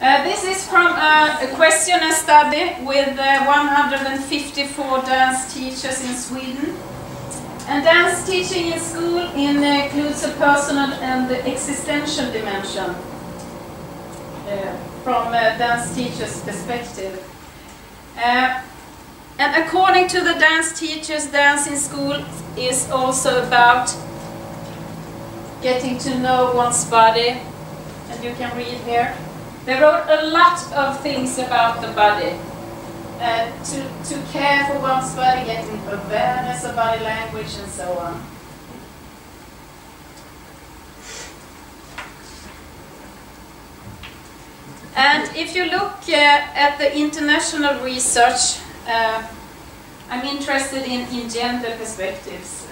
This is from a questionnaire study with 154 dance teachers in Sweden. And dance teaching in school includes a personal and existential dimension from a dance teacher's perspective. And according to the dance teachers, dance in school is also about getting to know one's body. And you can read here. They wrote a lot of things about the body. To care for one's body, getting awareness of body language and so on. And if you look at the international research, I'm interested in gender perspectives.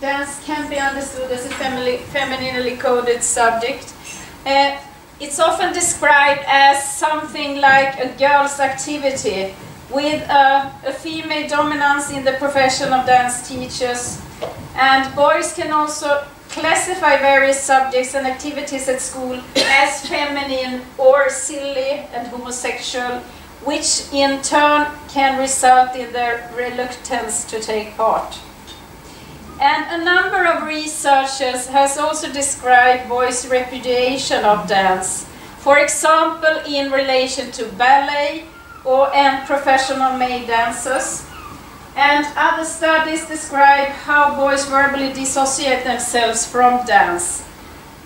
Dance can be understood as a femininely coded subject. It's often described as something like a girl's activity with a female dominance in the profession of dance teachers. And boys can also classify various subjects and activities at school as feminine or silly and homosexual, which in turn can result in their reluctance to take part. And a number of researchers has also described boys' repudiation of dance, for example in relation to ballet and professional male dancers. And other studies describe how boys verbally dissociate themselves from dance.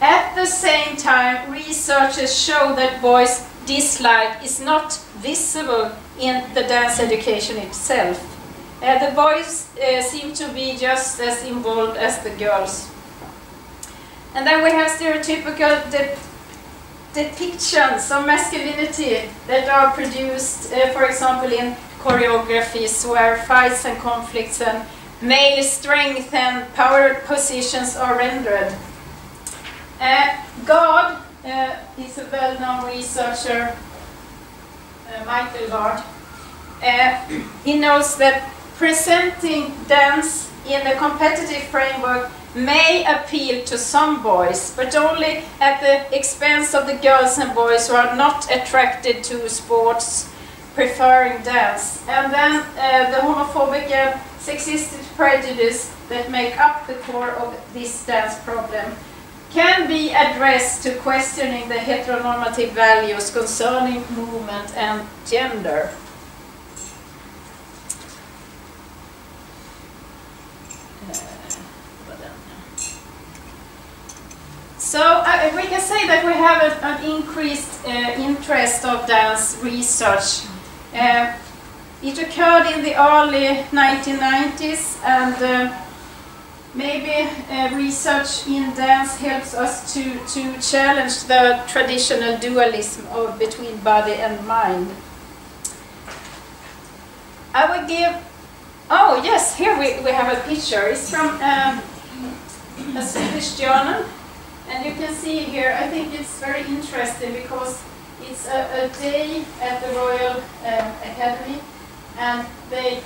At the same time, researchers show that boys' dislike is not visible in the dance education itself. The boys seem to be just as involved as the girls. And then we have stereotypical depictions of masculinity that are produced, for example, in choreographies where fights and conflicts and male strength and power positions are rendered. God is a well-known researcher, Michael Gard. He knows that presenting dance in a competitive framework may appeal to some boys, but only at the expense of the girls and boys who are not attracted to sports, preferring dance. And then the homophobic and sexistic prejudice that make up the core of this dance problem can be addressed to questioning the heteronormative values concerning movement and gender. So we can say that we have an increased interest of dance research. It occurred in the early 1990s, and maybe research in dance helps us to challenge the traditional dualism between body and mind. I would give, oh yes, here we have a picture. It's from a Swedish journal. And you can see here, I think it's very interesting because it's a day at the Royal Academy, and they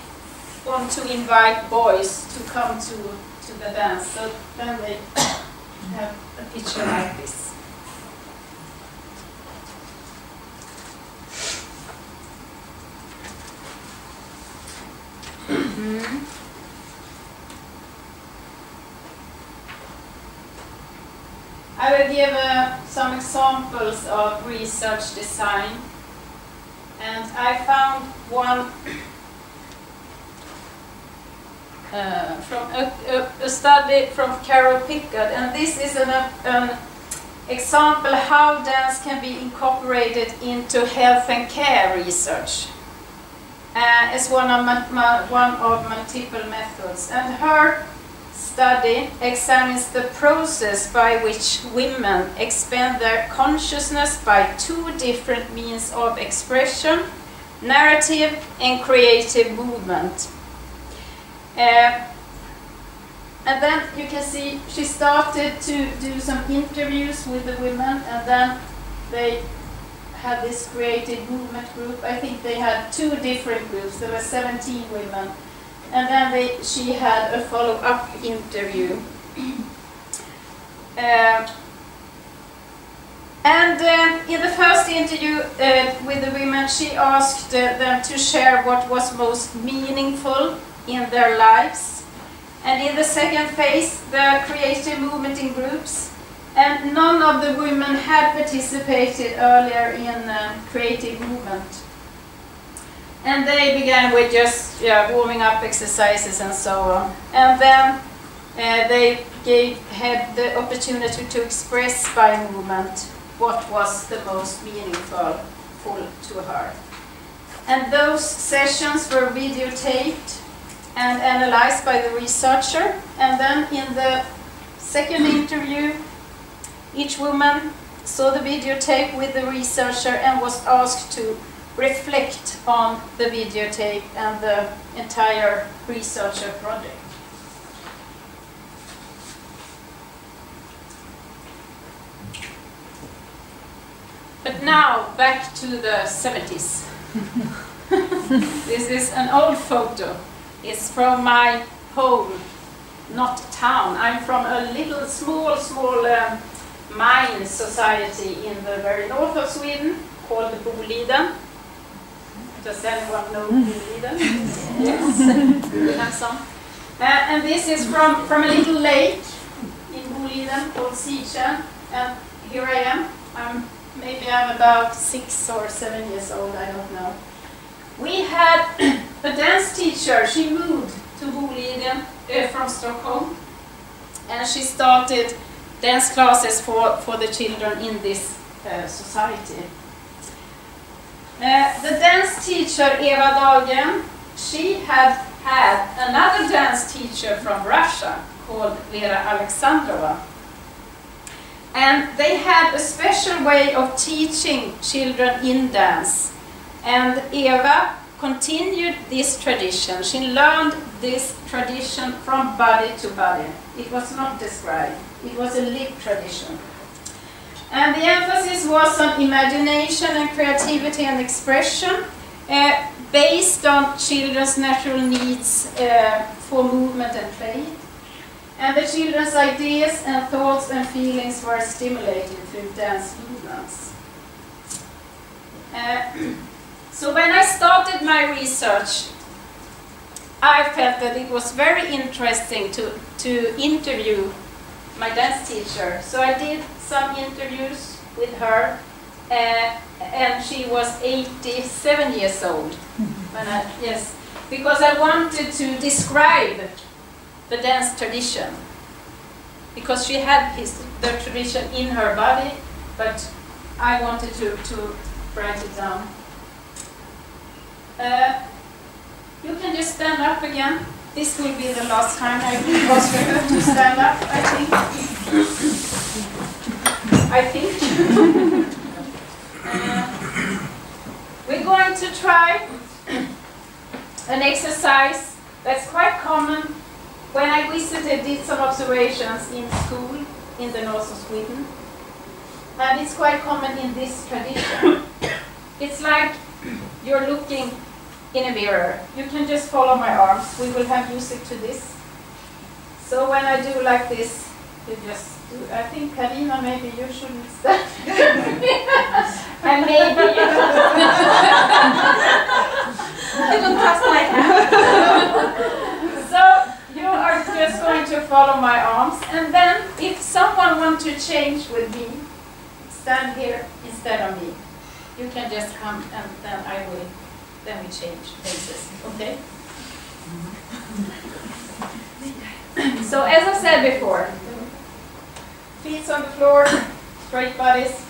want to invite boys to come to the dance. So then they have a picture like this. I will give some examples of research design, and I found one from a study from Carol Pickard, and this is an example how dance can be incorporated into health and care research as one of multiple methods. And her study examines the process by which women expand their consciousness by two different means of expression: narrative and creative movement. And then you can see she started to do some interviews with the women, and then they had this creative movement group. I think they had two different groups. There were 17 women. And then she had a follow-up interview. And in the first interview with the women, she asked them to share what was most meaningful in their lives. And in the second phase, the creative movement in groups. And none of the women had participated earlier in creative movement. And they began with just warming up exercises and so on. And then they had the opportunity to express by movement what was the most meaningful to her. And those sessions were videotaped and analyzed by the researcher. And then in the second interview, each woman saw the videotape with the researcher and was asked to reflect on the videotape and the entire researcher project. But now, back to the 70s. This is an old photo. It's from my home, not town. I'm from a little, small mine society in the very north of Sweden called Boliden. Does anyone know Boliden? Yes, we have some. And this is from a little lake in Boliden called Sussex. And here I am. Maybe I'm about 6 or 7 years old, I don't know. We had a dance teacher. She moved to Boliden from Stockholm, and she started dance classes for the children in this society. The dance teacher, Eva Dahlgren, she had another dance teacher from Russia called Vera Alexandrova. And they had a special way of teaching children in dance. And Eva continued this tradition. She learned this tradition from body to body. It was not described. It was a lived tradition. And the emphasis was on imagination and creativity and expression based on children's natural needs for movement and play. And the children's ideas and thoughts and feelings were stimulated through dance movements. So when I started my research, I felt that it was very interesting to interview my dance teacher. So I did some interviews with her, and she was 87 years old. Because I wanted to describe the dance tradition, because she had the tradition in her body, but I wanted to write it down. You can just stand up again. This will be the last time I ask you to stand up, I think. We're going to try an exercise that's quite common. When I visited, did some observations in school in the north of Sweden, and it's quite common in this tradition. It's like you're looking in a mirror. You can just follow my arms. We will have music to this. So when I do like this, you just do. I think Karina, maybe you shouldn't stand. And maybe you don't trust my hand. So you are just going to follow my arms, and then if someone wants to change with me, stand here instead of me. You can just come, and then we change places, okay? So as I said before, feet on the floor, straight bodies.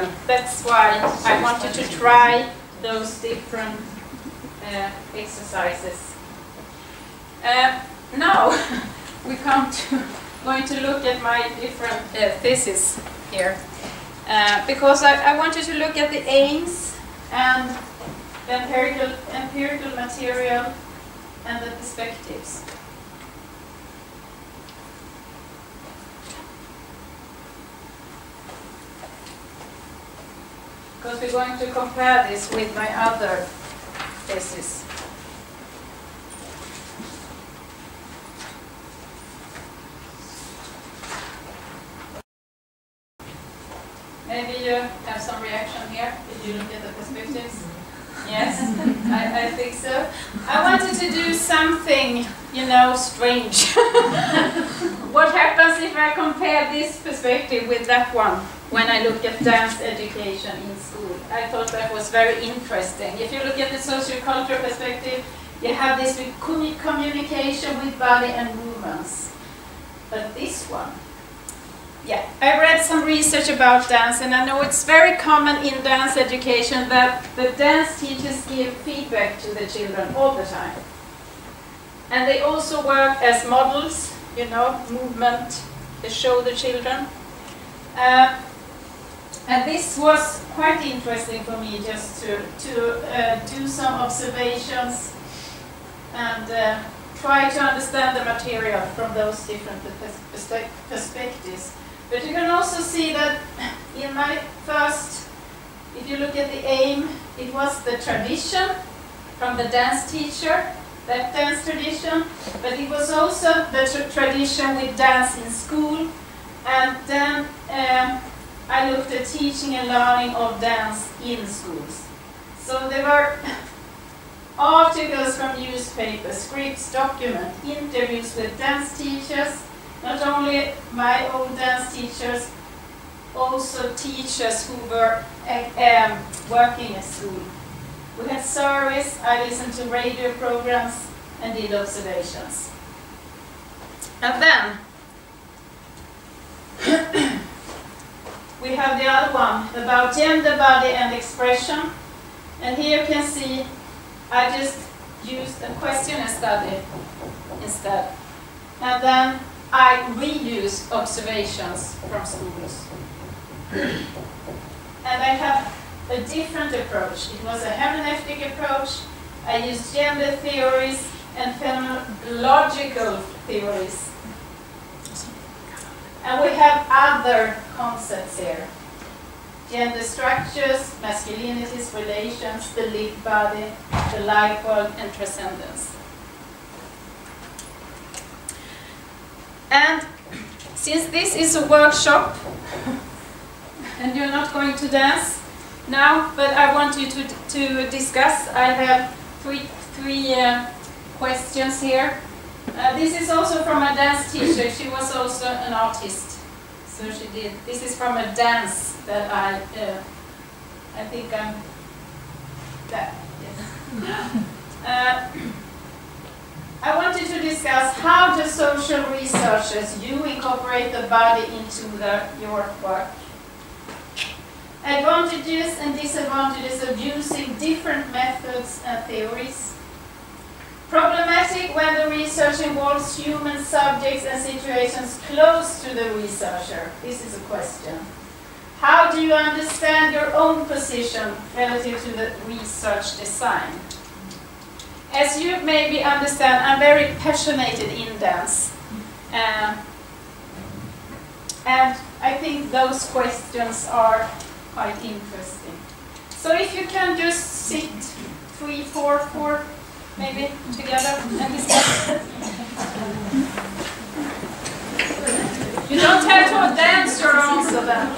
children. That's why I wanted to try those different exercises. Now we come to going to look at my different thesis here, because I wanted to look at the aims and the empirical material and the perspectives. Because we're going to compare this with my other thesis. Maybe you have some reaction here if you look at the perspectives. Yes, I think so. I wanted to do something, you know, strange. What happens if I compare this perspective with that one when I look at dance education in school? I thought that was very interesting. If you look at the socio-cultural perspective, you have this with communication with body and movements. But this one, yeah, I read some research about dance, and I know it's very common in dance education that the dance teachers give feedback to the children all the time. And they also work as models, you know, movement, they show the children. And this was quite interesting for me, just to do some observations and try to understand the material from those different perspectives. But you can also see that in my first, if you look at the aim, it was the tradition from the dance teacher, that dance tradition, but it was also the tradition with dance in school, and then I looked at teaching and learning of dance in schools. So there were articles from newspapers, scripts, documents, interviews with dance teachers, not only my own dance teachers, also teachers who were working at school. We had surveys, I listened to radio programs and did observations. And then we have the other one about gender, body and expression. And here you can see I just used a questionnaire study instead. And then I reused observations from schools. And I have a different approach. It was a hermeneutic approach. I used gender theories and phenomenological theories. And we have other concepts here. Gender structures, masculinities, relations, the lived body, the life world, and transcendence. And since this is a workshop, and you're not going to dance now, but I want you to discuss. I have three questions here. This is also from a dance teacher. She was also an artist, so she did. This is from a dance that I think I'm that. Yes. I wanted to discuss how the social researchers you incorporate the body into your work. Advantages and disadvantages of using different methods and theories. Problematic when the research involves human subjects and situations close to the researcher. This is a question. How do you understand your own position relative to the research design? As you maybe understand, I'm very passionate in dance. And I think those questions are quite interesting. So if you can just sit 3, 4, maybe together and discuss. You don't have to dance your answer then.